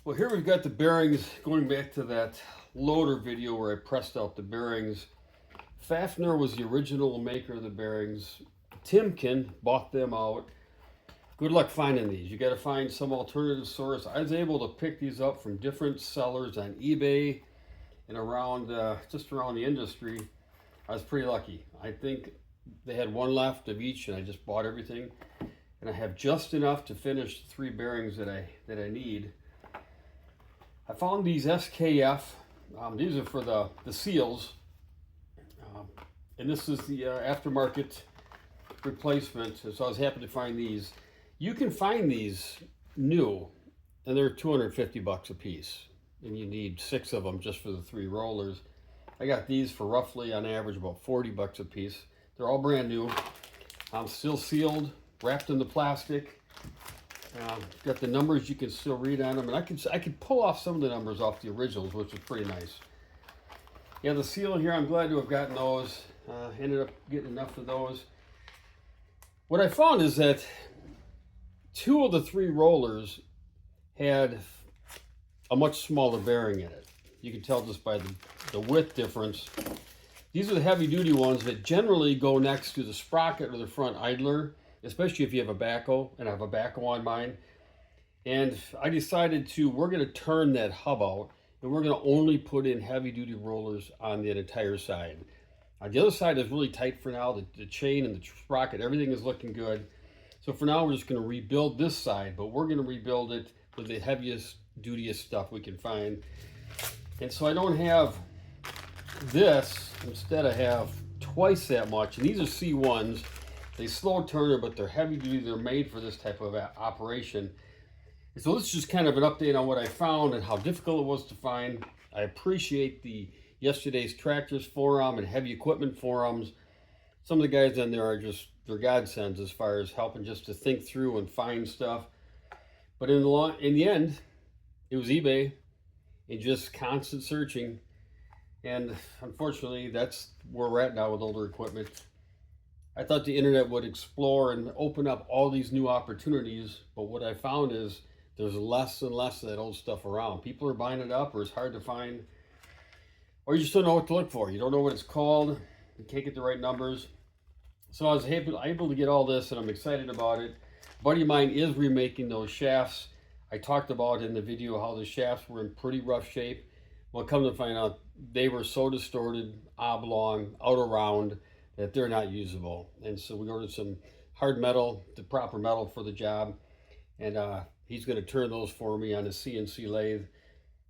Well, here we've got the bearings, going back to that loader video where I pressed out the bearings. Fafner was the original maker of the bearings. Timken bought them out. Good luck finding these. You got to find some alternative source. I was able to pick these up from different sellers on eBay and around, just around the industry. I was pretty lucky. I think they had one left of each, and I just bought everything. And I have just enough to finish the 3 bearings that I need. I found these SKF. These are for the seals. And this is the aftermarket replacement. So I was happy to find these. You can find these new, and they're 250 bucks a piece. And you need 6 of them just for the 3 rollers. I got these for roughly, on average, about 40 bucks a piece. They're all brand new. Still sealed, wrapped in the plastic. Got the numbers you can still read on them, and I could pull off some of the numbers off the originals, which is pretty nice. Yeah, the seal here, I'm glad to have gotten those. Ended up getting enough of those. What I found is that 2 of the 3 rollers had a much smaller bearing in it. You can tell just by the width difference. These are the heavy duty ones that generally go next to the sprocket or the front idler, especially if you have a backhoe, and I have a backhoe on mine. And I decided we're going to turn that hub out, and we're going to only put in heavy duty rollers on the entire side. The other side is really tight for now. The chain and the sprocket, everything is looking good. So for now, we're just going to rebuild this side, but we're going to rebuild it with the heaviest, dutiest stuff we can find. And so I don't have this. Instead, I have twice that much, and these are C1s. They slow turner, but they're heavy duty. They're made for this type of operation. And so this is just kind of an update on what I found and how difficult it was to find. I appreciate the yesterday's tractors forum and heavy equipment forums. Some of the guys in there are just, they're godsends as far as helping just to think through and find stuff. But in the end, it was eBay and just constant searching. And unfortunately, that's where we're at now with older equipment. I thought the internet would explore and open up all these new opportunities, but what I found is there's less and less of that old stuff around. People are buying it up, or it's hard to find, or you just don't know what to look for. You don't know what it's called. You can't get the right numbers. So I was able to get all this, and I'm excited about it. A buddy of mine is remaking those shafts. I talked about in the video how the shafts were in pretty rough shape. Well, come to find out, they were so distorted, oblong, out around, that they're not usable. And so we ordered some hard metal, the proper metal for the job. And he's going to turn those for me on a CNC lathe.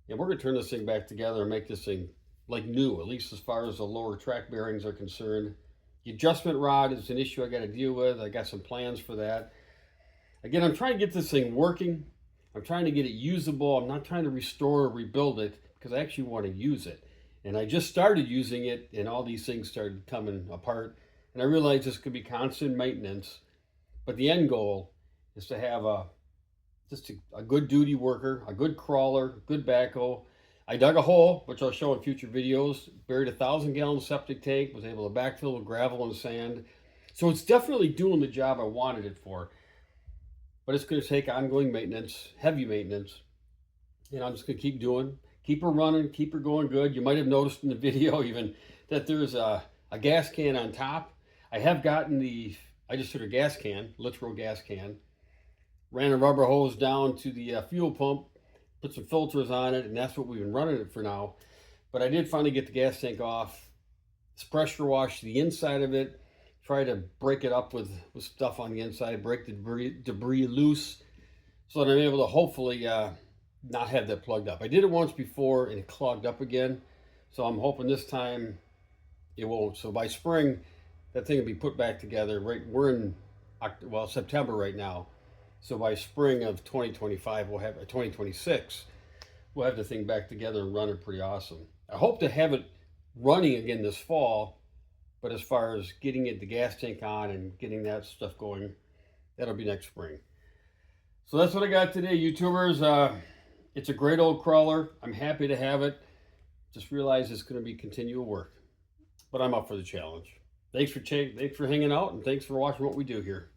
And we're going to turn this thing back together and make this thing like new, at least as far as the lower track bearings are concerned. The adjustment rod is an issue I got to deal with. I got some plans for that. Again, I'm trying to get this thing working. I'm trying to get it usable. I'm not trying to restore or rebuild it because I actually want to use it. And I just started using it, and all these things started coming apart. And I realized this could be constant maintenance. But the end goal is to have just a good duty worker, a good crawler, good backhoe. I dug a hole, which I'll show in future videos, buried a 1,000-gallon septic tank, was able to backfill with gravel and sand. So it's definitely doing the job I wanted it for. But it's going to take ongoing maintenance, heavy maintenance. And I'm just going to keep her running, keep her going good. You might have noticed in the video even that there's a gas can on top. I have gotten I just took a gas can, literal gas can, ran a rubber hose down to the fuel pump, put some filters on it, and that's what we've been running it for now. But I did finally get the gas tank off, pressure wash the inside of it, try to break it up with stuff on the inside, break the debris loose, so that I'm able to hopefully not have that plugged up. I did it once before and it clogged up again, so I'm hoping this time it won't. So by spring, that thing will be put back together. We're in September right now, so by spring of 2025, 2026, we'll have the thing back together and run it pretty awesome. I hope to have it running again this fall, but as far as getting the gas tank on and getting that stuff going, that'll be next spring. So that's what I got today, YouTubers. It's a great old crawler. I'm happy to have it. Just realize it's going to be continual work, but I'm up for the challenge. Thanks for hanging out, and thanks for watching what we do here.